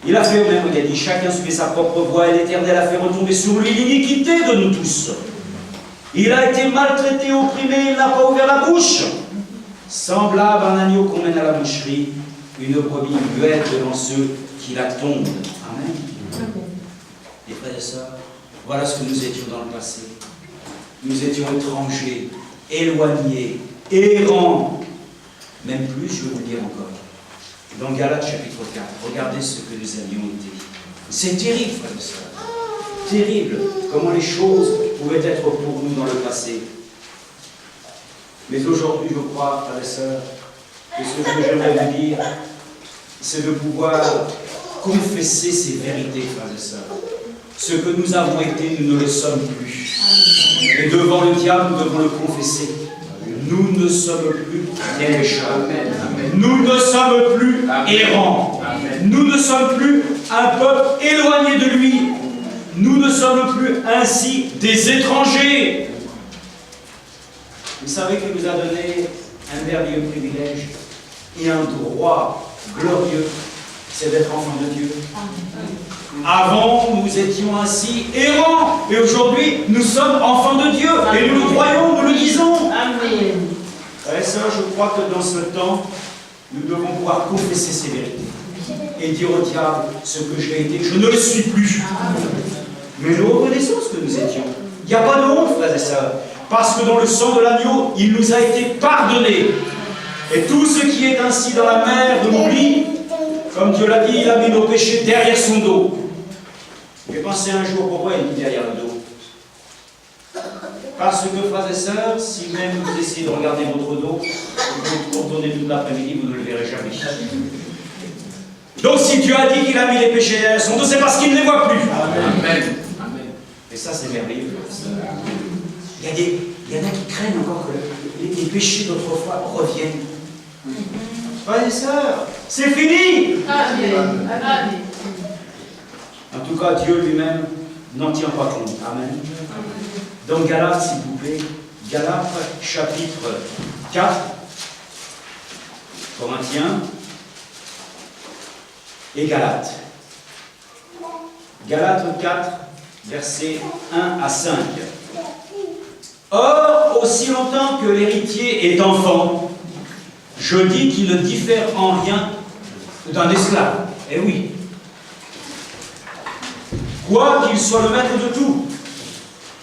Il a fait au même, il a dit, chacun suivait sa propre voie et l'Éternel a fait retomber sur lui l'iniquité de nous tous. Il a été maltraité, opprimé, il n'a pas ouvert la bouche. Semblable à un agneau qu'on mène à la boucherie, une brebis muette devant ceux qui la tondent. Amen. Les frères et sœurs, voilà ce que nous étions dans le passé. Nous étions étrangers, éloignés, errants. Même plus, je vais vous le dire encore. Dans Galates chapitre 4, regardez ce que nous avions été. C'est terrible, frères et sœurs. Terrible, comment les choses pouvaient être pour nous dans le passé. Mais aujourd'hui, je crois, frères et sœurs, que ce que j'aimerais vous dire, c'est de pouvoir confesser ces vérités, frères et sœurs. Ce que nous avons été, nous ne le sommes plus. Et devant le diable, nous devons le confesser. Nous ne sommes plus des pécheurs. Nous ne sommes plus errants. Nous ne sommes plus un peuple éloigné de lui. Nous ne sommes plus ainsi des étrangers. Vous savez qu'il nous a donné un merveilleux privilège et un droit glorieux, c'est d'être enfants de Dieu. Avant, nous étions ainsi errants, et aujourd'hui, nous sommes enfants de Dieu, et nous le croyons, nous le disons. Amen. Et ça, je crois que dans ce temps, nous devons pouvoir confesser ces vérités et dire au diable ce que j'ai été, je ne le suis plus. Mais nous reconnaissons ce que nous étions. Il n'y a pas de honte, frères et sœurs, parce que dans le sang de l'agneau, il nous a été pardonné. Et tout ce qui est ainsi dans la mer de l'oubli, comme Dieu l'a dit, il a mis nos péchés derrière son dos. J'ai pensé un jour, pourquoi il dit derrière le dos? Parce que, frères et sœurs, si même vous essayez de regarder votre dos, vous tournez toute l'après-midi, vous ne le verrez jamais. Donc si Dieu a dit qu'il a mis les péchés derrière son dos, c'est parce qu'il ne les voit plus. Amen. Amen. Et ça, c'est merveilleux. Il y en a qui craignent encore que les péchés d'autrefois reviennent. Frères et sœurs, c'est fini. Amen. Amen. En tout cas, Dieu lui-même n'en tient pas compte. Amen. Dans Galates, s'il vous plaît, Galates, chapitre 4, Corinthiens et Galates. Galates 4, versets 1 à 5. Or, aussi longtemps que l'héritier est enfant, je dis qu'il ne diffère en rien d'un esclave. Eh oui. Quoi qu'il soit le maître de tout.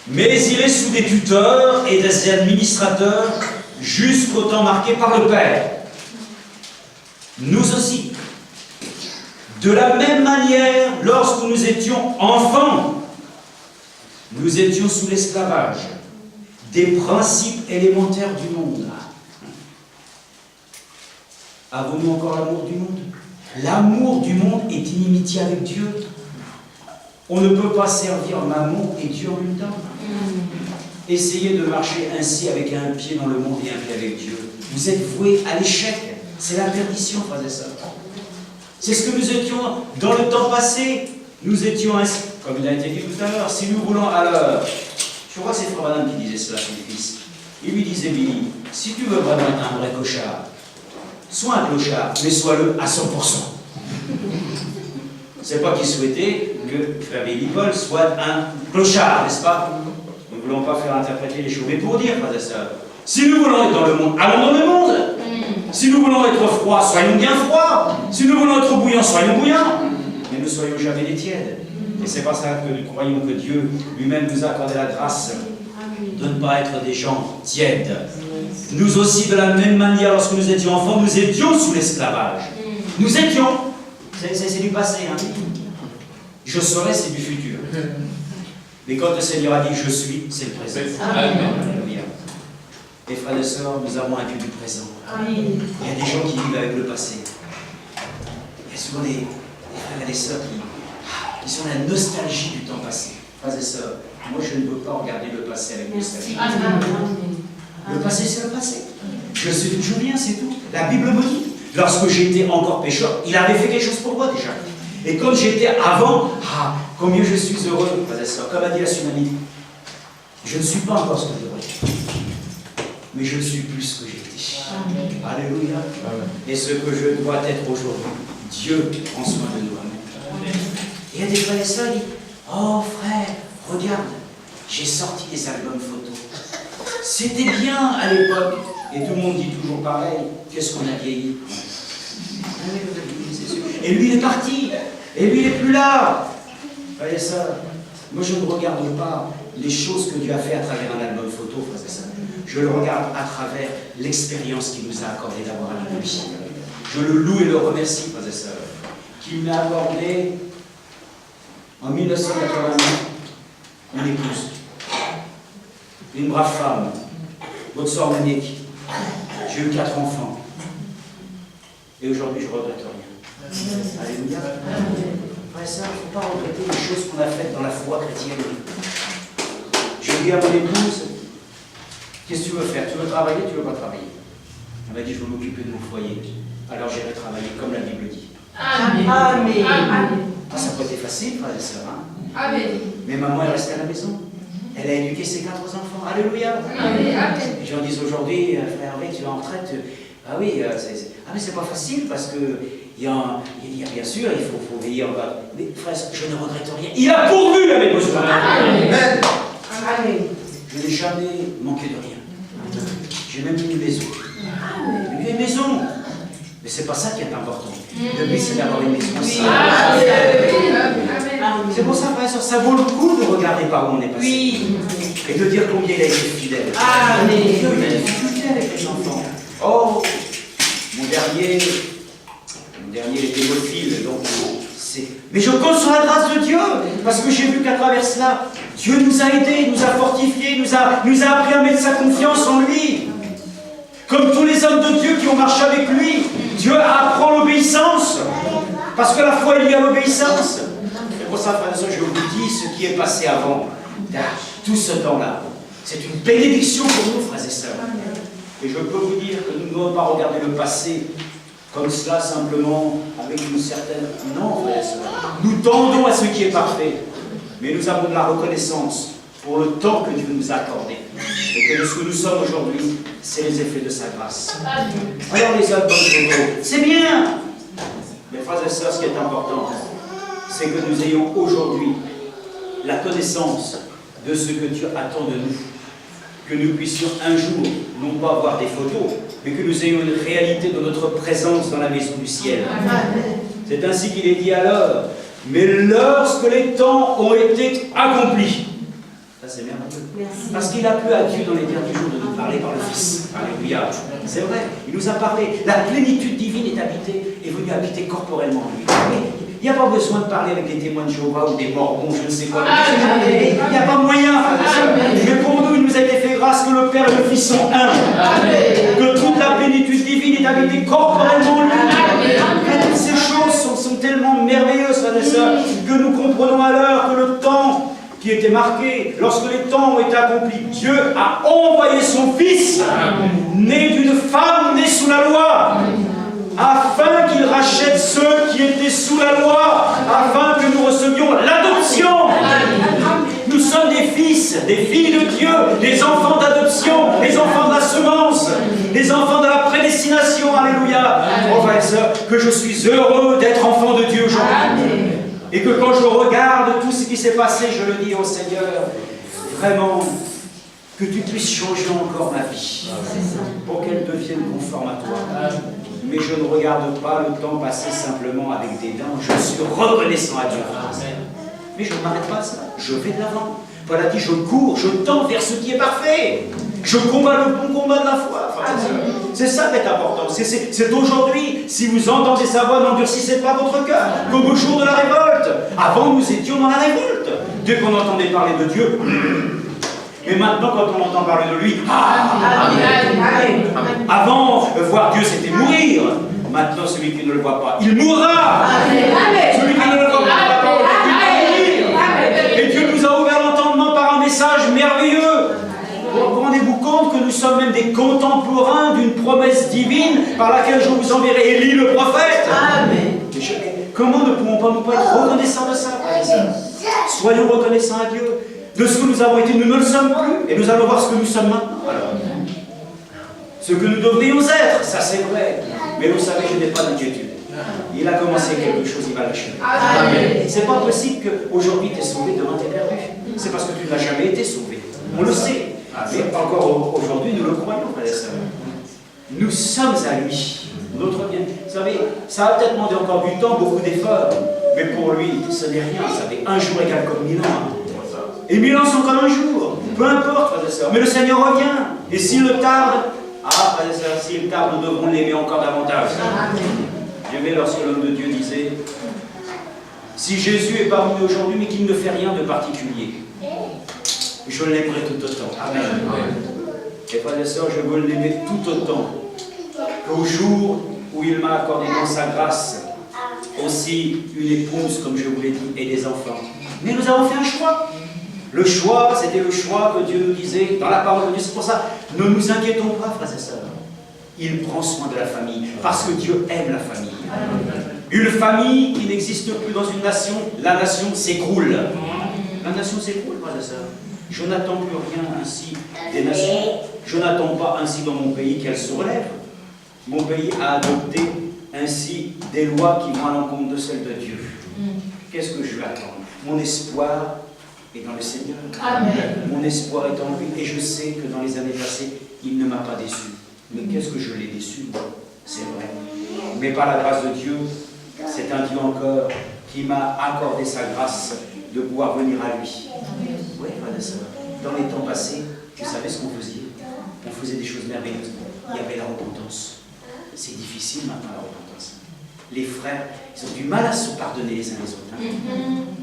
Mais il est sous des tuteurs et des administrateurs jusqu'au temps marqué par le Père. Nous aussi. De la même manière, lorsque nous étions enfants, nous étions sous l'esclavage des principes élémentaires du monde. Avons-nous encore l'amour du monde? L'amour du monde est inimitié avec Dieu. On ne peut pas servir Mammon et Dieu en même temps. Essayez de marcher ainsi avec un pied dans le monde et un pied avec Dieu. Vous êtes voués à l'échec. C'est la perdition, frères et sœurs. C'est ce que nous étions dans le temps passé. Nous étions ainsi, comme il a été dit tout à l'heure, si nous voulons alors, je crois que c'est Frère Madame qui disait cela, son fils. Il lui disait, Billy, si tu veux vraiment être un vrai clochard, sois un clochard, mais sois-le à 100%. C'est pas qu'il souhaitait que Frère Billy Paul soit un clochard, n'est-ce pas? Nous ne voulons pas faire interpréter les choses, mais pour dire, frères et sœurs, si nous voulons être dans le monde, allons dans le monde. Si nous voulons être froids, soyons bien froids. Si nous voulons être bouillants, soyons bouillants. Mais ne soyons jamais des tièdes. Et c'est par ça que nous croyons que Dieu lui-même nous a accordé la grâce de ne pas être des gens tièdes. Nous aussi, de la même manière, lorsque nous étions enfants, nous étions sous l'esclavage. Nous étions. C'est du passé. Hein. Je serai, c'est du futur. Mais quand le Seigneur a dit je suis, c'est le présent. Amen. Et frères et sœurs, nous avons un Dieu du présent. Amen. Il y a des gens qui vivent avec le passé. Il y a souvent des frères et des sœurs qui sont la nostalgie du temps passé. Frères et sœurs, moi je ne veux pas regarder le passé avec nostalgie. Le passé, c'est le passé. Je sais d'où je viens, c'est tout. La Bible me dit, lorsque j'étais encore pécheur, il avait fait quelque chose pour moi déjà. Et comme j'étais avant, combien je suis heureux, frères et sœurs, comme a dit la tsunami. Je ne suis pas encore ce que je devrais être. Mais je suis plus ce que j'étais. Alléluia. Amen. Et ce que je dois être aujourd'hui, Dieu prend soin de nous. Amen. il y a des frères et sœurs qui disent, oh frère, regarde, j'ai sorti des albums photos. C'était bien à l'époque. Et tout le monde dit toujours pareil, qu'est-ce qu'on a vieilli. Et lui il est parti, et lui il n'est plus là. Frères et sœurs, moi je ne regarde pas les choses que Dieu a fait à travers un album photo, frères et sœurs. Je le regarde à travers l'expérience qu'il nous a accordé d'avoir avec lui. Je le loue et le remercie, frères et sœurs, qu'il m'a accordé en 1989 une épouse, une brave femme, votre sœur Monique. J'ai eu 4 enfants. Et aujourd'hui, je ne regrette rien. Alléluia. Frères et sœurs, il ne faut pas regretter les choses qu'on a faites dans la foi chrétienne. Je dis à mon épouse, qu'est-ce que tu veux faire? Tu veux travailler, tu ne veux pas travailler? Elle m'a dit, je veux m'occuper de mon foyer. Alors j'irai travailler comme la Bible dit. Amen. Amen. Ah, ça n'a pas été facile, frères et sœurs. Hein? Amen. Mais maman est restée à la maison. Elle a éduqué ses 4 enfants. Alléluia. Amen. Amen. Les gens disent aujourd'hui, frère Hervé, tu es en retraite. Ah oui, mais c'est pas facile parce que il y a bien sûr, il faut veiller en bas. Mais frère, je ne regrette rien. Il a pourvu à mes besoins. Amen. Amen. Je n'ai jamais manqué de rien. J'ai même une maison. Une vieille maison. Mais c'est pas ça qui est important. Le but, c'est d'avoir une maison saine. C'est pour ça, frère, ça vaut le coup de regarder par où on est passé. Oui. Et de dire combien il a été fidèle. Amen. Il a des difficultés avec les enfants. Oh, mon dernier était hémophile, donc c'est... Mais je compte sur la grâce de Dieu, parce que j'ai vu qu'à travers cela, Dieu nous a aidés, nous a fortifiés, nous a appris à mettre sa confiance en lui. Comme tous les hommes de Dieu qui ont marché avec lui, Dieu apprend l'obéissance, parce que la foi est liée à l'obéissance. C'est pour ça, frères et sœurs, je vous dis ce qui est passé avant, tout ce temps-là. C'est une bénédiction pour nous, frères et sœurs. Et je peux vous dire que nous ne devons pas regarder le passé comme cela, simplement, avec une certaine... Non, frères et sœurs. Nous tendons à ce qui est parfait, mais nous avons de la reconnaissance pour le temps que Dieu nous a accordé. Et que ce que nous sommes aujourd'hui, c'est les effets de sa grâce. Alors les albums photos, c'est bien. Mais frères et sœurs, ce qui est important, c'est que nous ayons aujourd'hui la connaissance de ce que Dieu attend de nous. Que nous puissions un jour, non pas voir des photos, mais que nous ayons une réalité de notre présence dans la maison du ciel. C'est ainsi qu'il est dit alors, mais lorsque les temps ont été accomplis, ça c'est merveilleux, parce qu'il a plu à Dieu dans les derniers jours de nous parler par le Fils. Alléluia. C'est vrai, il nous a parlé, la plénitude divine est venue habiter corporellement en lui. Il n'y a pas besoin de parler avec des témoins de Jéhovah ou des Mormons, je ne sais quoi. Il n'y a pas moyen. Mais pour nous, il nous a été fait grâce que le Père et le Fils sont un. Que toute la plénitude divine est habitée corporellement en lui. Toutes ces choses sont tellement merveilleuses, frères et sœurs, que nous comprenons alors que le temps qui était marqué, lorsque les temps ont été accomplis, Dieu a envoyé son Fils, né d'une femme née sous la loi, afin qu'il rachète ceux qui étaient sous la loi, afin que nous recevions l'adoption. Nous sommes des fils, des filles de Dieu, des enfants d'adoption, des enfants de la semence, des enfants de la prédestination. Alléluia. Oh frères et sœurs, que je suis heureux d'être enfant de Dieu aujourd'hui. Et que quand je regarde tout ce qui s'est passé, je le dis au Seigneur, vraiment, que tu puisses changer encore ma vie, pour qu'elle devienne conforme à toi. Mais je ne regarde pas le temps passer simplement avec des dents, je suis reconnaissant à Dieu. Mais je ne m'arrête pas à ça, je vais de l'avant. Paul a dit, je cours, je tends vers ce qui est parfait. Je combats le bon combat de la foi. C'est ça qui est important. C'est aujourd'hui, si vous entendez sa voix, n'endurcissez pas votre cœur, comme au jour de la révolte. Avant, nous étions dans la révolte. Dès qu'on entendait parler de Dieu, mais maintenant, quand on entend parler de lui, avant, voir Dieu, c'était mourir. Maintenant, celui qui ne le voit pas, il mourra. Celui qui ne le voit pas, il va mourir. Et Dieu nous a ouvert l'entendement par un message merveilleux. Rendez-vous compte que nous sommes même des contemporains d'une promesse divine par laquelle je vous enverrai Élie le prophète. Amen. Comment ne pouvons pas être reconnaissants de ça? Soyons reconnaissants à Dieu. De ce que nous avons été, nous ne le sommes plus. Et nous allons voir ce que nous sommes maintenant. Alors, ce que nous devrions être, ça c'est vrai. Mais vous savez, je n'ai pas d'inquiétude. Il a commencé quelque chose, il va l'achever. C'est pas possible qu'aujourd'hui tu es sauvé, demain tu es perdu. C'est parce que tu n'as jamais été sauvé. On le sait. Mais encore aujourd'hui, nous le croyons, frères et sœurs. Nous sommes à lui. Notre bien. Vous savez, ça a peut-être demandé encore du temps, beaucoup d'efforts. Mais pour lui, ce n'est rien. Vous savez, un jour égale comme 1000 ans. Et 1000 ans sont comme un jour. Peu importe, frères et sœurs. Mais le Seigneur revient. Et s'il le tarde, frères et sœurs, s'il tarde, nous devrons l'aimer encore davantage. J'aimais lorsque l'homme de Dieu disait, si Jésus est parmi nous aujourd'hui, mais qu'il ne fait rien de particulier, je l'aimerai tout autant. Amen. Et frères et sœurs, je veux l'aimer tout autant qu'au jour où il m'a accordé dans sa grâce aussi une épouse, comme je vous l'ai dit, et des enfants. Mais nous avons fait un choix. Le choix, c'était le choix que Dieu nous disait dans la parole de Dieu. C'est pour ça, ne nous inquiétons pas, frères et sœurs. Il prend soin de la famille, parce que Dieu aime la famille. Une famille qui n'existe plus dans une nation, la nation s'écroule. La nation s'écroule, frères et sœurs. Je n'attends plus rien ainsi des nations. Je n'attends pas ainsi dans mon pays qu'elles se relèvent. Mon pays a adopté ainsi des lois qui vont à l'encontre de celles de Dieu. Qu'est-ce que je vais attendre? Mon espoir est dans le Seigneur. Amen. Mon espoir est en lui. Et je sais que dans les années passées, il ne m'a pas déçu. Mais qu'est-ce que je l'ai déçu? C'est vrai. Mais par la grâce de Dieu, c'est un Dieu encore qui m'a accordé sa grâce de pouvoir venir à lui. Oui, frères et sœurs. Dans les temps passés, vous savez ce qu'on faisait? On faisait des choses merveilleuses. Il y avait la repentance. C'est difficile maintenant, la repentance. Les frères, ils ont du mal à se pardonner les uns les autres.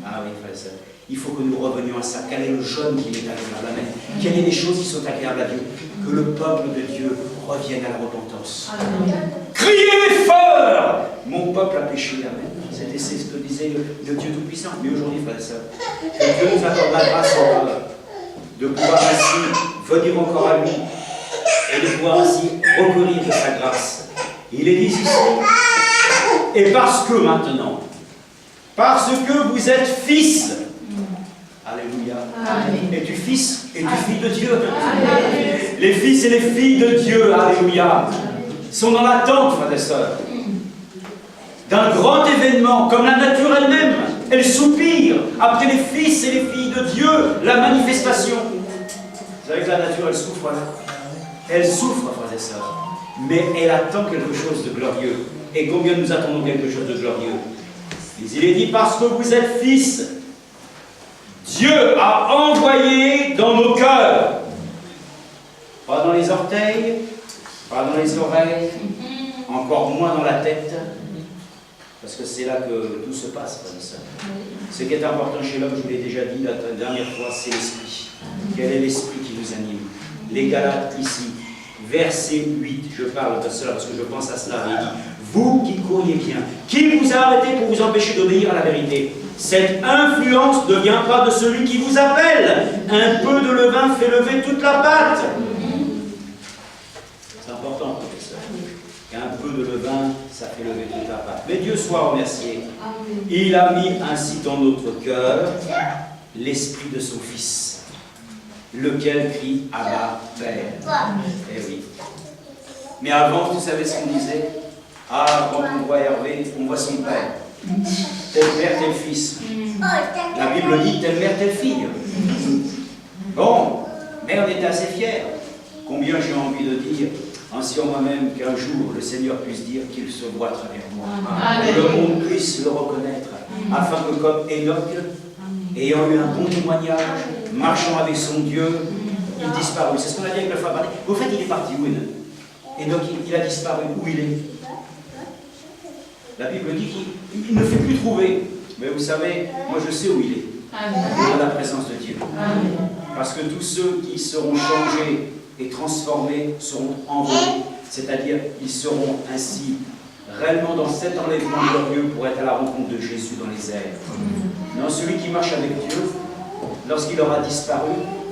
Ah oui, frères et sœurs. Il faut que nous revenions à ça. Quel est le jeûne qui est agréable? Amen. Quelles sont les choses qui sont agréables à Dieu? Que le peuple de Dieu revienne à la repentance. Amen. Criez fort! Mon peuple a péché. Amen. C'était ce que disait le Dieu Tout-Puissant. Mais aujourd'hui, frères et sœurs, que Dieu nous accorde la grâce encore de pouvoir ainsi venir encore à lui et de pouvoir ainsi recourir de sa grâce. Il est dit ici, et parce que maintenant, parce que vous êtes fils, alléluia, es-tu fils, es-tu fille de Dieu? Amen. Les fils et les filles de Dieu, alléluia, sont dans l'attente, frères et sœurs, d'un grand événement, comme la nature elle-même. Elle soupire après les fils et les filles de Dieu, la manifestation. Vous savez que la nature, elle souffre, là. Elle souffre, frères et sœurs, mais elle attend quelque chose de glorieux. Et combien nous attendons quelque chose de glorieux? Mais il est dit, parce que vous êtes fils, Dieu a envoyé dans nos cœurs, pas dans les orteils, pas dans les oreilles, encore moins dans la tête, parce que c'est là que tout se passe, frères et sœurs. Ce qui est important chez l'homme, je vous l'ai déjà dit la dernière fois, c'est l'esprit. Quel est l'esprit qui nous anime? Les Galates, ici, verset 8, je parle de cela parce que je pense à cela, il dit, vous qui courriez bien, qui vous a arrêté pour vous empêcher d'obéir à la vérité? Cette influence ne vient pas de celui qui vous appelle. Un peu de levain fait lever toute la pâte. C'est important, professeur. Un peu de levain, ça fait lever toute la pâte. Mais Dieu soit remercié. Il a mis ainsi dans notre cœur l'esprit de son Fils, lequel crie Abba, Père. Eh oui. Mais avant, vous savez ce qu'on disait? Ah, quand on voit Hervé, on voit son père. Tel père, tel fils. La Bible dit telle mère, telle fille. Bon, mais on était assez fiers. Combien j'ai envie de dire, ainsi en moi-même, qu'un jour le Seigneur puisse dire qu'il se voit à travers moi. Et le monde puisse le reconnaître. Afin que comme Enoch, ayant eu un bon témoignage, marchant avec son Dieu, il disparut. C'est ce qu'on a dit avec le frère Barnet. Au fait, il est parti où, Enoch? Enoch, il a disparu. Où il est? La Bible dit qu'il ne fait plus trouver. Mais vous savez, moi je sais où il est. Il est dans la présence de Dieu. Parce que tous ceux qui seront changés et transformés seront envolés. C'est-à-dire, ils seront ainsi réellement dans cet enlèvement glorieux pour être à la rencontre de Jésus dans les airs. Non, celui qui marche avec Dieu, lorsqu'il aura disparu,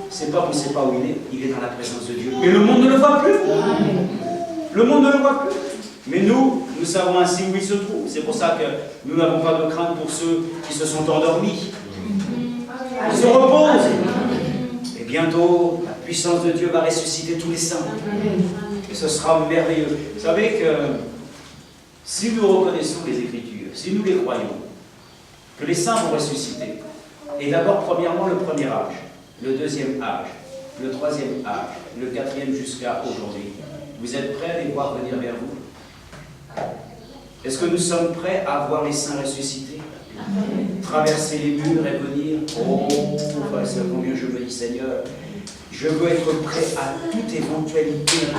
c'est pas qu'on ne sait pas où il est dans la présence de Dieu. Mais le monde ne le voit plus. Le monde ne le voit plus. Mais nous savons ainsi où il se trouve. C'est pour ça que nous n'avons pas de crainte pour ceux qui se sont endormis. Ils se reposent. Et bientôt, la puissance de Dieu va ressusciter tous les saints. Et ce sera merveilleux. Vous savez que Si nous reconnaissons les Écritures, si nous les croyons, que les saints vont ressusciter, et d'abord, premièrement, le premier âge, le deuxième âge, le troisième âge, le quatrième jusqu'à aujourd'hui, vous êtes prêts à les voir venir vers vous? Est-ce que nous sommes prêts à voir les saints ressuscités? Traverser les murs et venir? Oh, frère, combien je me dis, Seigneur, je veux être prêt à toute éventualité,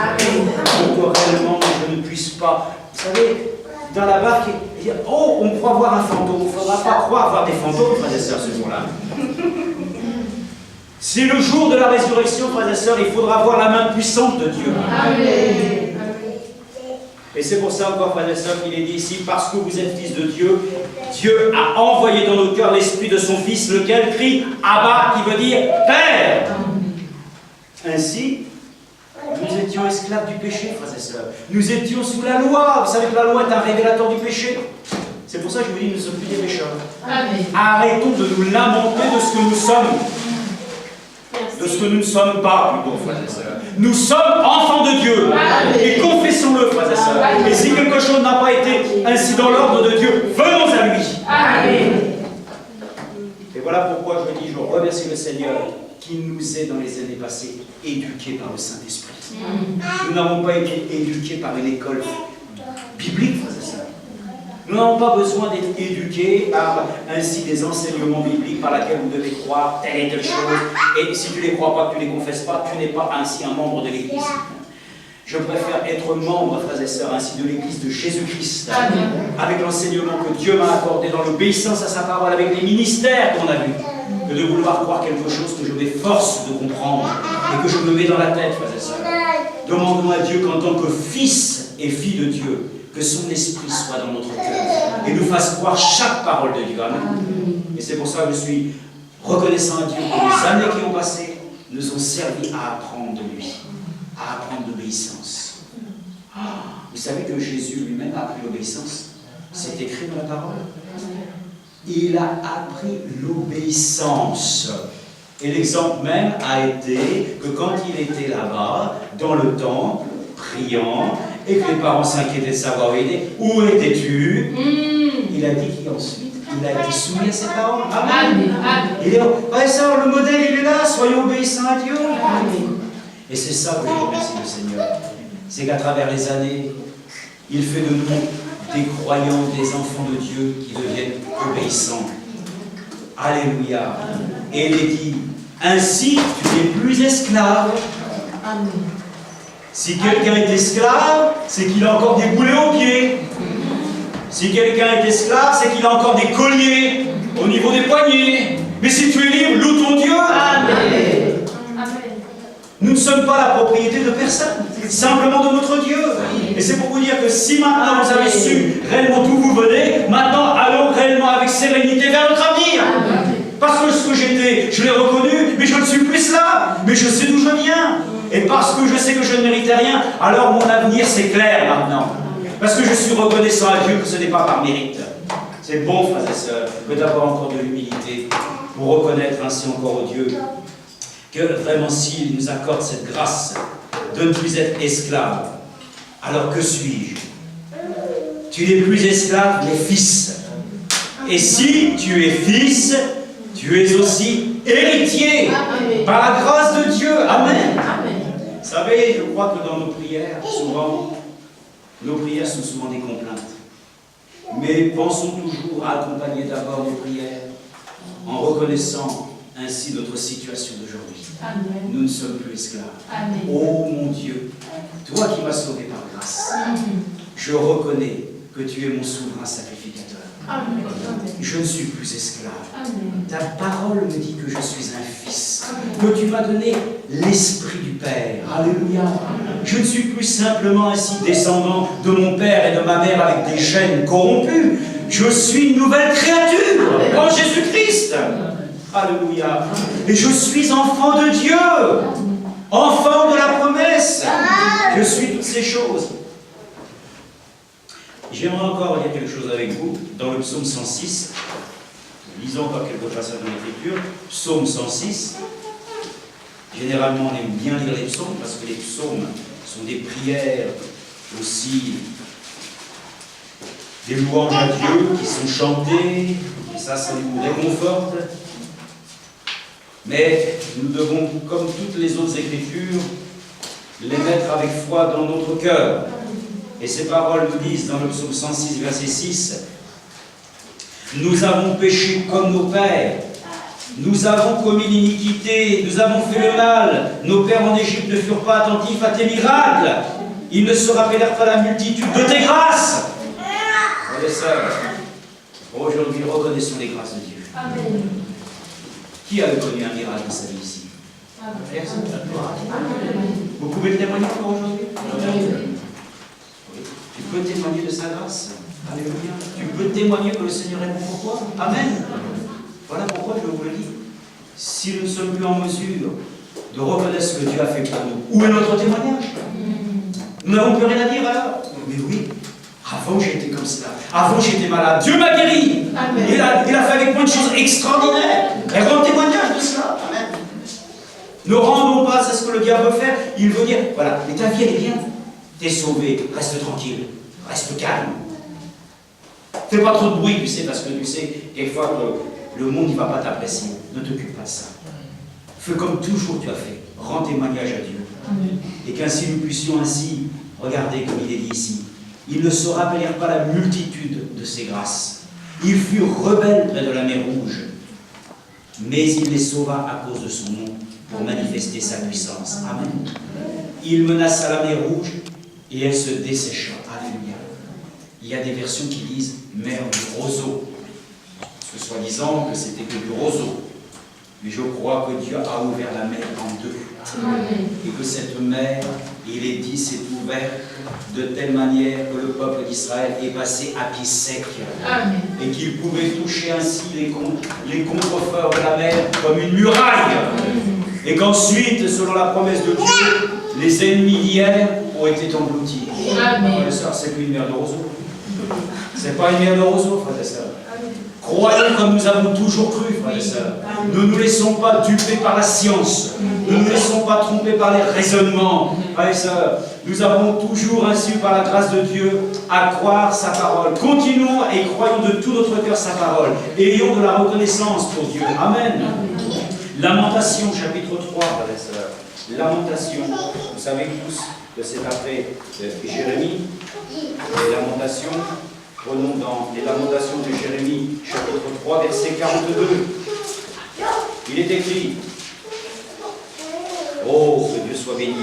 pour que réellement je ne puisse pas. Vous savez, dans la barque, il dit, oh, on croit voir un fantôme. Il ne faudra pas croire voir des fantômes, frères et sœurs, ce jour-là. C'est le jour de la résurrection, frères et sœurs, il faudra voir la main puissante de Dieu. Amen. Et c'est pour ça encore, frères et sœurs, qu'il est dit ici, parce que vous êtes fils de Dieu, Dieu a envoyé dans nos cœurs l'esprit de son Fils, lequel crie Abba, qui veut dire Père. Ainsi, nous étions esclaves du péché, frères et sœurs. Nous étions sous la loi. Vous savez que la loi est un révélateur du péché. C'est pour ça que je vous dis, nous ne sommes plus des pécheurs. Amen. Arrêtons de nous lamenter de ce que nous sommes. De ce que nous ne sommes pas, plutôt, frères et sœurs. Nous sommes enfants de Dieu. Amen. Et confessons-le, frères et sœurs. Amen. Et si quelque chose n'a pas été ainsi dans l'ordre de Dieu, venons à lui. Amen. Et voilà pourquoi je dis, je remercie le Seigneur qui nous est dans les années passées éduqués par le Saint-Esprit. Nous n'avons pas été éduqués par une école biblique, frères et sœurs. Nous n'avons pas besoin d'être éduqués par ainsi des enseignements bibliques par lesquels vous devez croire telle et telle chose. Et si tu ne les crois pas, que tu ne les confesses pas, tu n'es pas ainsi un membre de l'Église. Je préfère être membre, frères et sœurs, ainsi de l'Église de Jésus-Christ, avec l'enseignement que Dieu m'a accordé dans l'obéissance à sa parole, avec les ministères qu'on a vus, que de vouloir croire quelque chose que je m'efforce de comprendre et que je me mets dans la tête, frères et sœurs. Demandons à Dieu qu'en tant que fils et fille de Dieu, que son esprit soit dans notre cœur et nous fasse croire chaque parole de Dieu. Amen. Et c'est pour ça que je suis reconnaissant à Dieu que les années qui ont passé nous ont servi à apprendre de lui, à apprendre l'obéissance. Vous savez que Jésus lui-même a appris l'obéissance. C'est écrit dans la parole. Il a appris l'obéissance. Et l'exemple même a été que quand il était là-bas, dans le temple, priant, et que les parents s'inquiétaient de savoir où étais-tu, il a dit qu'ensuite, il a été soumis à ses parents. Amen. Il est ça, le modèle, il est là, soyons obéissants à Dieu. Amen. Et c'est ça que je remercie le Seigneur. C'est qu'à travers les années, il fait de nous des croyants, des enfants de Dieu qui deviennent obéissants. Alléluia. Et il est dit, ainsi tu n'es plus esclave. Amen. Si quelqu'un est esclave, c'est qu'il a encore des boulets aux pieds. Si quelqu'un est esclave, c'est qu'il a encore des colliers au niveau des poignets. Mais si tu es libre, loue ton Dieu. Amen. Nous ne sommes pas la propriété de personne, simplement de notre Dieu. Et c'est pour vous dire que si maintenant vous avez su réellement d'où vous venez, maintenant allons réellement avec sérénité vers notre avenir. Parce que ce que j'étais, je l'ai reconnu, mais je ne suis plus cela. Mais je sais d'où je viens. Et parce que je sais que je ne méritais rien, alors mon avenir c'est clair maintenant. Parce que je suis reconnaissant à Dieu que ce n'est pas par mérite. C'est bon, frères et sœurs, que d'avoir encore de l'humilité pour reconnaître ainsi encore au Dieu que vraiment s'il nous accorde cette grâce de ne plus être esclave, alors que suis-je? Tu n'es plus esclave, mais fils. Et si tu es fils, tu es aussi héritier. Amen. Par la grâce de Dieu. Amen. Amen. Vous savez, je crois que dans nos prières, souvent, nos prières sont souvent des complaintes. Mais pensons toujours à accompagner d'abord nos prières en reconnaissant ainsi notre situation d'aujourd'hui. Nous ne sommes plus esclaves. Amen. Oh mon Dieu, toi qui m'as sauvé par grâce, je reconnais que tu es mon souverain sacrificateur. Amen. Je ne suis plus esclave. Amen. Ta parole me dit que je suis un fils, que tu m'as donné l'esprit du Père. Alléluia. Je ne suis plus simplement ainsi descendant de mon père et de ma mère avec des gènes corrompus. Je suis une nouvelle créature en Jésus-Christ. Alléluia. Et je suis enfant de Dieu, enfant de la promesse. Je suis toutes ces choses. J'aimerais encore dire quelque chose avec vous dans le psaume 106. Lisons encore quelques passages de l'Écriture. Psaume 106. Généralement, on aime bien lire les psaumes parce que les psaumes sont des prières aussi des louanges à Dieu qui sont chantées, et ça nous réconforte. Mais nous devons, comme toutes les autres Écritures, les mettre avec foi dans notre cœur. Et ces paroles nous disent dans le psaume 106, verset 6, « Nous avons péché comme nos pères, nous avons commis l'iniquité, nous avons fait le mal, nos pères en Égypte ne furent pas attentifs à tes miracles, ils ne se rappelèrent pas la multitude de tes grâces. » Frères et sœurs, aujourd'hui, reconnaissons les grâces de Dieu. Amen. Qui a connu un miracle dans sa vie ici? Personne. Amen. Vous pouvez le témoigner pour aujourd'hui? Amen. Oui. Tu peux témoigner de sa grâce. Alléluia. Tu peux témoigner que le Seigneur est bon pour toi. Amen. Voilà pourquoi je vous le dis. Si nous ne sommes plus en mesure de reconnaître ce que Dieu a fait pour nous, où est notre témoignage? Nous n'avons plus rien à dire alors. Mais oui, avant j'étais comme cela. Avant j'étais malade. Dieu m'a guéri. Amen. Il a fait avec moi une chose extraordinaire. Et rend témoignage de cela. Amen. Ne rendons pas à ce que le diable veut faire. Il veut dire, voilà, mais ta vie elle est bien. T'es sauvé, reste tranquille, reste calme. Fais pas trop de bruit, tu sais, parce que tu sais, quelquefois le monde ne va pas t'apprécier. Ne t'occupe pas de ça. Fais comme toujours tu as fait. Rends témoignage à Dieu. Amen. Et qu'ainsi nous puissions ainsi regarder comme il est dit ici. Ils ne se rappelèrent pas la multitude de ses grâces. Ils furent rebelles près de la mer Rouge. Mais il les sauva à cause de son nom, pour manifester sa puissance. Amen. Il menaça la mer Rouge et elle se dessécha. Alléluia. Il y a des versions qui disent mer du roseau. Parce que soi-disant que c'était que du roseau. Mais je crois que Dieu a ouvert la mer en deux. Amen. Et que cette mer, il est dit, s'est ouverte de telle manière que le peuple d'Israël est passé à pied sec. Amen. Et qu'il pouvait toucher ainsi les contreforts de la mer comme une muraille. Et qu'ensuite, selon la promesse de Dieu, les ennemis d'hier ont été engloutis. Amen. C'est plus une mer de roseau. C'est pas une mer de roseau, frères et sœurs. Croyons comme nous avons toujours cru, frères et sœurs. Ne nous laissons pas duper par la science. Ne nous laissons pas tromper par les raisonnements. Frères et sœurs, nous avons toujours ainsi, par la grâce de Dieu, à croire sa parole. Continuons et croyons de tout notre cœur sa parole. Et ayons de la reconnaissance pour Dieu. Amen. Lamentation, chapitre 3, frères et sœurs. Lamentation. Vous savez tous que c'est après Jérémie. Les lamentations. Prenons dans les lamentations de Jérémie, chapitre 3, verset 42. Il est écrit, oh, que Dieu soit béni.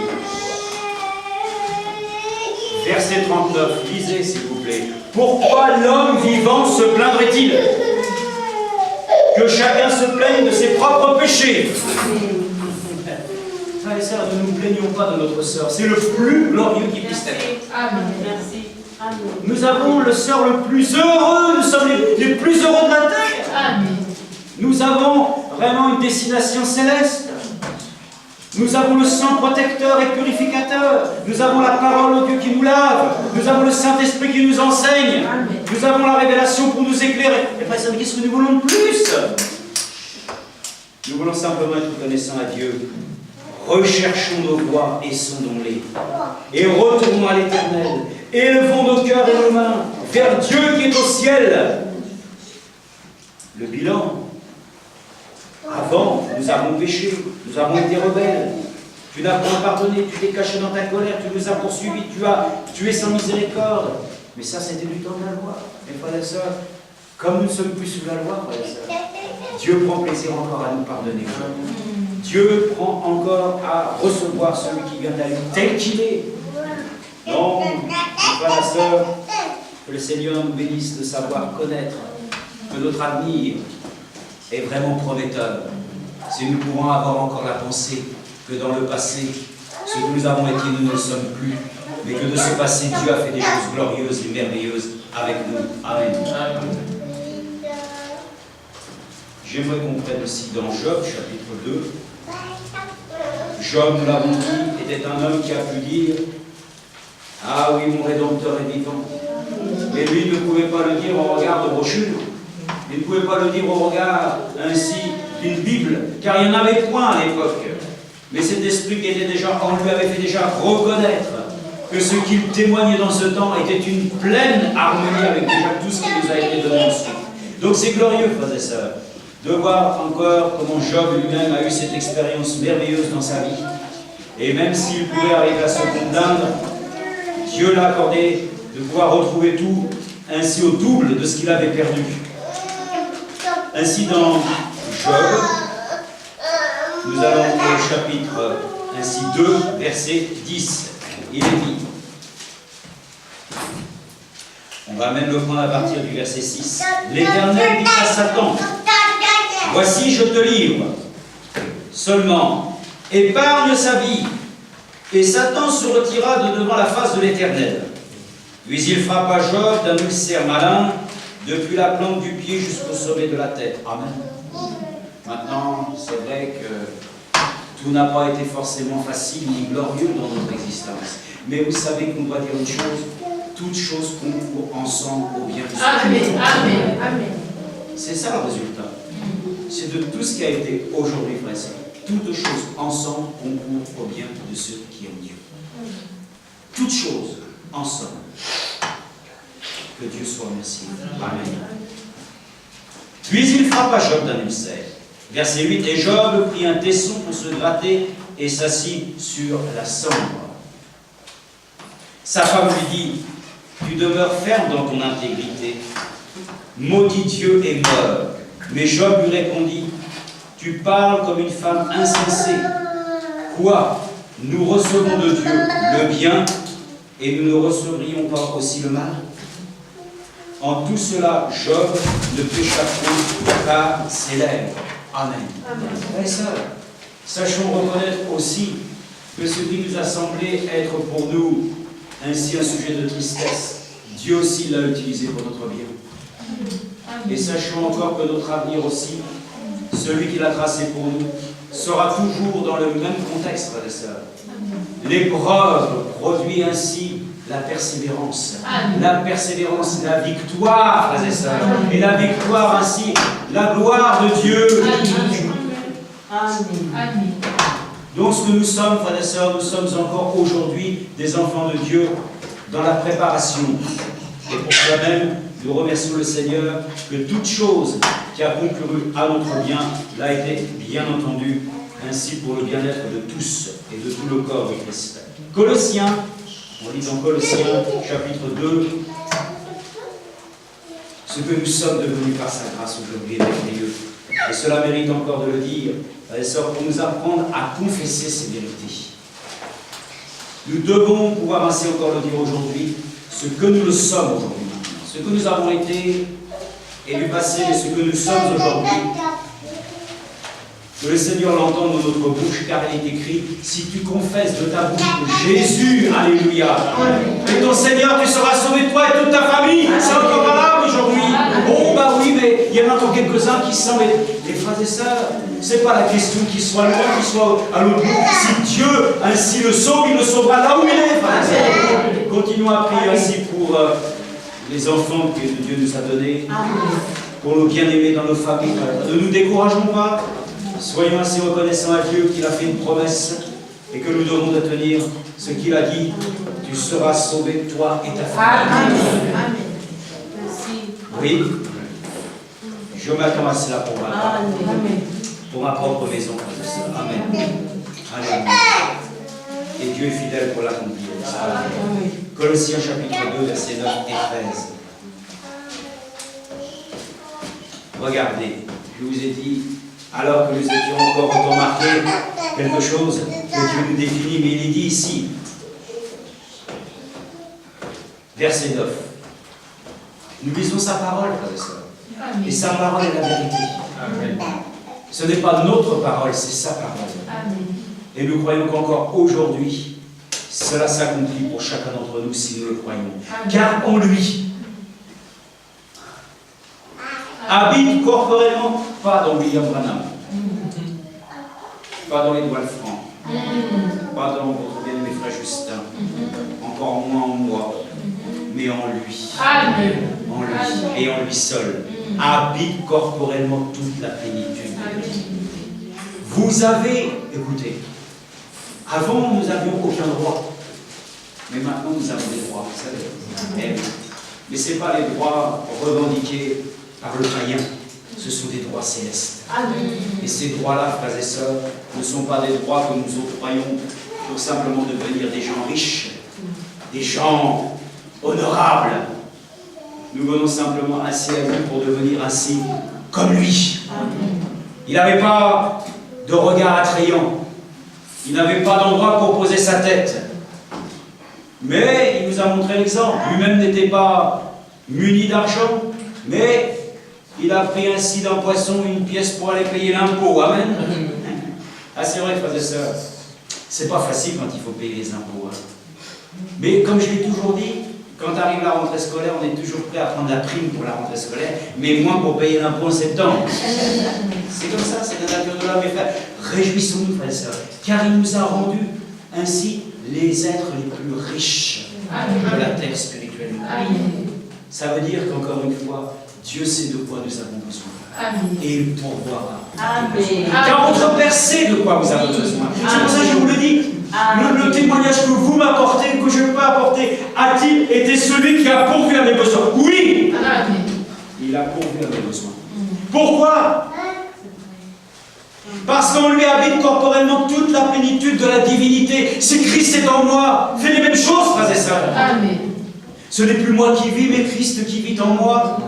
Verset 39, lisez s'il vous plaît. Pourquoi l'homme vivant se plaindrait-il? Que chacun se plaigne de ses propres péchés. Frères et sœurs, ne nous plaignons pas de notre sœur. C'est le plus glorieux qui puisse être. Amen. Merci. Nous avons le sœur le plus heureux, nous sommes les plus heureux de la terre. Amen. Nous avons vraiment une destination céleste. Nous avons le sang protecteur et purificateur. Nous avons la parole de Dieu qui nous lave. Nous avons le Saint-Esprit qui nous enseigne. Amen. Nous avons la révélation pour nous éclairer. Et frères et sœurs, qu'est-ce que nous voulons de plus? Nous voulons simplement être reconnaissants à Dieu. Recherchons nos voies et sondons-les. Et retournons à l'Éternel. Élevons nos cœurs et nos mains vers Dieu qui est au ciel. Le bilan. Avant, nous avons péché, nous avons été rebelles. Tu n'as pas pardonné, tu t'es caché dans ta colère, tu nous as poursuivis, tu es sans miséricorde. Mais ça, c'était du temps de la loi. Mes frères et sœurs, comme nous ne sommes plus sous la loi, frères et sœurs, Dieu prend plaisir encore à nous pardonner. Dieu prend encore à recevoir celui qui vient à lui tel qu'il est. Donc, mes frères et sœurs, que le Seigneur nous bénisse de savoir connaître que notre avenir est vraiment prometteur. Si nous pouvons avoir encore la pensée que dans le passé, ce que nous avons été, nous ne le sommes plus, mais que de ce passé, Dieu a fait des choses glorieuses et merveilleuses avec nous. Amen. J'aimerais qu'on prenne aussi dans Job, chapitre 2. Job, nous l'avons dit, était un homme qui a pu dire « Ah oui, mon Rédempteur est vivant ». Mais lui ne pouvait pas le dire au regard de brochures. Il ne pouvait pas le dire au regard ainsi d'une Bible, car il n'y en avait point à l'époque. Mais cet esprit qui était déjà en lui avait fait déjà reconnaître que ce qu'il témoignait dans ce temps était une pleine harmonie avec déjà tout ce qui nous a été donné ensuite. Donc c'est glorieux, frères et sœurs, de voir encore comment Job lui-même a eu cette expérience merveilleuse dans sa vie. Et même s'il pouvait arriver à se condamner, Dieu l'a accordé de pouvoir retrouver tout ainsi au double de ce qu'il avait perdu. Ainsi dans Job, nous allons au chapitre 2, verset 10. Il est dit, on va même le prendre à partir du verset 6. L'Éternel dit à Satan, voici je te livre, seulement épargne sa vie. Et Satan se retira de devant la face de l'Éternel. Puis il frappa Job d'un ulcère malin, depuis la plante du pied jusqu'au sommet de la tête. Amen. Maintenant, c'est vrai que tout n'a pas été forcément facile ni glorieux dans notre existence. Mais vous savez qu'on doit dire une chose, toutes choses concourent ensemble au bien du Amen. Amen. Amen. C'est ça le résultat. C'est de tout ce qui a été aujourd'hui, frère et sœur. Toutes choses ensemble concourent au bien de ceux qui aiment Dieu. Toutes choses ensemble. Que Dieu soit remercié. Amen. Puis il frappa Job d'un ulcère. Verset 8. Et Job prit un tesson pour se gratter et s'assit sur la cendre. Sa femme lui dit, tu demeures ferme dans ton intégrité. Maudit Dieu et meurs. Mais Job lui répondit, tu parles comme une femme insensée. Quoi? Nous recevons de Dieu le bien et nous ne recevrions pas aussi le mal? En tout cela, Job ne pécha point par ses lèvres. Amen. Frères et sœurs, sachons reconnaître aussi que ce qui nous a semblé être pour nous ainsi un sujet de tristesse, Dieu aussi l'a utilisé pour notre bien. Et sachons encore que notre avenir aussi, celui qu'il a tracé pour nous, sera toujours dans le même contexte, frères et sœurs. L'épreuve produit ainsi la persévérance. La persévérance, la victoire, frères et sœurs. Et la victoire ainsi, la gloire de Dieu. Amen. Donc ce que nous sommes, frères et sœurs, nous sommes encore aujourd'hui des enfants de Dieu dans la préparation. Et pour cela même, nous remercions le Seigneur que toute chose qui a concouru à notre bien l'a été, bien entendu, ainsi pour le bien-être de tous et de tout le corps du Christ. Colossiens, on lit dans Colossiens, chapitre 2, ce que nous sommes devenus par sa grâce aujourd'hui est merveilleux. Et cela mérite encore de le dire, frères et sœurs, pour nous apprendre à confesser ces vérités. Nous devons pouvoir ainsi encore le dire aujourd'hui, ce que nous le sommes aujourd'hui. Ce que nous avons été et du passé, mais ce que nous sommes aujourd'hui, que le Seigneur l'entende dans notre bouche, car il est écrit, si tu confesses de ta bouche Jésus, alléluia, et ton Seigneur, tu seras sauvé, toi et toute ta famille. C'est encore valable aujourd'hui. Oh bah oui, mais il y en a encore quelques-uns qui sont les frères et sœurs. C'est pas la question qu'il soit loin, qu'il soit à l'autre bout. Si Dieu ainsi le sauve, il le sauvera là où il est, frères et sœurs. Continuons à prier ainsi pour les enfants que Dieu nous a donnés, pour nos bien-aimés dans nos familles. Ne nous décourageons pas. Soyons assez reconnaissants à Dieu qu'il a fait une promesse et que nous devons de tenir ce qu'il a dit. Tu seras sauvé, toi et ta famille. Amen. Merci. Oui. Je m'attends à cela pour ma propre maison. Amen. Alléluia. Et Dieu est fidèle pour l'accomplir. Colossiens chapitre 2, versets 9 et 13. Regardez, je vous ai dit, alors que nous étions encore autant marqués, quelque chose que Dieu nous définit, mais il est dit ici, verset 9. Nous lisons sa parole, frères et sœurs. Et sa parole est la vérité. Amen. Ce n'est pas notre parole, c'est sa parole. Amen. Et nous croyons qu'encore aujourd'hui, cela s'accomplit pour chacun d'entre nous si nous le croyons. Amen. Car en lui habite corporellement, pas dans William Branham, pas dans Édouard Franc, pas dans votre bien-aimé frère Justin, encore moins en moi, mais en lui. Amen. En lui et en lui seul. Habite corporellement toute la plénitude. Vous avez, écoutez, avant nous n'avions aucun droit. Mais maintenant, nous avons des droits, vous savez. Eh oui. Mais ce n'est pas les droits revendiqués par le païen. Ce sont des droits célestes. Amen. Et ces droits-là, frères et sœurs, ne sont pas des droits que nous octroyons pour simplement devenir des gens riches, des gens honorables. Nous venons simplement ainsi à lui pour devenir ainsi comme lui. Il n'avait pas de regard attrayant. Il n'avait pas d'endroit pour poser sa tête. Mais il nous a montré l'exemple. Lui-même n'était pas muni d'argent, mais il a pris ainsi d'un poisson une pièce pour aller payer l'impôt. Amen. Ah, c'est vrai, frères et sœurs, c'est pas facile quand il faut payer les impôts. Hein. Mais comme je l'ai toujours dit, quand arrive la rentrée scolaire, on est toujours prêt à prendre la prime pour la rentrée scolaire, mais moins pour payer l'impôt en septembre. C'est comme ça, c'est la nature de l'homme. Mes frères, réjouissons-nous, frères et sœurs, car il nous a rendus ainsi les êtres les plus riches de la terre spirituellement. Ça veut dire qu'encore une fois, Dieu sait de quoi nous avons besoin. Amen. Et il pourvoira. Amen. Car votre Père sait de quoi vous avez besoin. C'est pour ça que je vous le dis. Le témoignage que vous m'apportez, que je peux apporter, a-t-il été celui qui a pourvu à mes besoins? Oui. Amen. Il a pourvu à mes besoins. Pourquoi? Parce qu'en lui habite corporellement toute la plénitude de la divinité. Si Christ est en moi, fait les mêmes choses, frères et sœurs. Amen. Ce n'est plus moi qui vis, mais Christ qui vit en moi.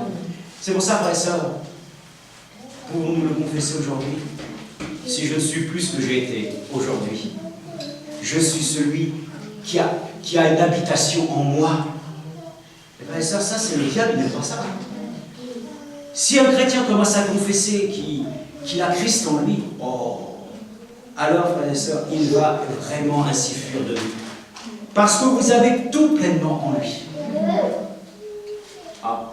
C'est pour ça, frères et sœurs, pouvons-nous le confesser aujourd'hui? Si je ne suis plus ce que j'ai été aujourd'hui, je suis celui qui a une habitation en moi. Et frères et sœurs, ça c'est le diable, il n'aime pas ça. Si un chrétien commence à confesser qu'il a Christ en lui, alors, frères et sœurs, il va vraiment ainsi fuir de nous. Parce que vous avez tout pleinement en lui. Ah.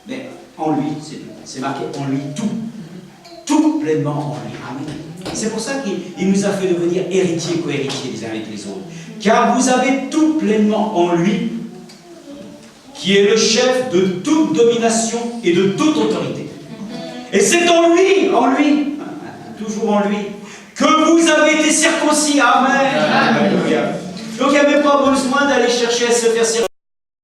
Mais en lui, c'est marqué en lui tout. Tout pleinement en lui. Amen. C'est pour ça qu'il nous a fait devenir héritiers, co-héritiers les uns avec les autres. Car vous avez tout pleinement en lui, qui est le chef de toute domination et de toute autorité. Et c'est en lui, toujours en lui, que vous avez été circoncis. Amen. Alléluia. Donc il n'y avait pas besoin d'aller chercher à se faire circoncire.